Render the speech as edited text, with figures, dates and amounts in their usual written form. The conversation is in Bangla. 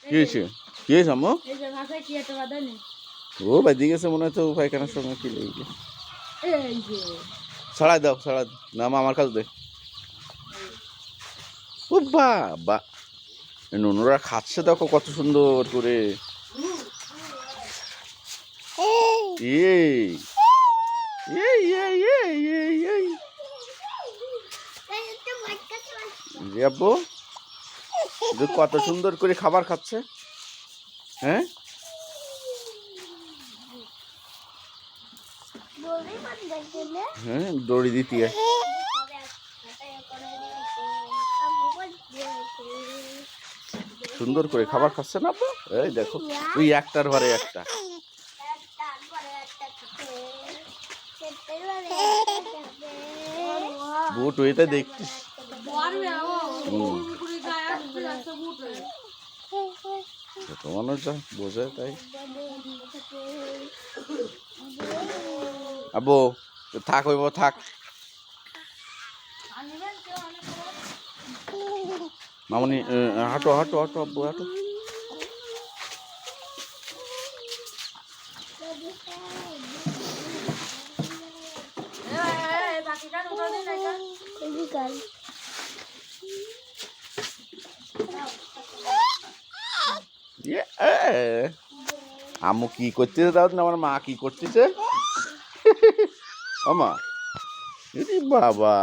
কি হয়েছে কি হয়েছে আম্মু? ও বাদি গেছে মনে হয় তো পায়খানার সঙ্গে কি লেগে ছাড়াই দাও ছাড়াই না আমার কাছে দে ও বাবা নুনুরা খাচ্ছে দেখো কত সুন্দর করে এই এই এই এই এই এই আব্বু কত সুন্দর করে খাবার খাচ্ছে হ্যাঁ হ্যাঁ দড়ি দিতি সুন্দর করে খাবার খাচ্ছে না আব্বু এই দেখো তুই একটার ঘরে একটা বুট হইতে দেখছিস ছোট মানুষ যা বোঝে তাই আব্বু থাক হইব থাক মামনি হাঁটো হাঁটো হাঁটো আব্বু হাঁটো আম্মু কি করতেছে দাও না আমার মা কি করতেছে ও মা বাবা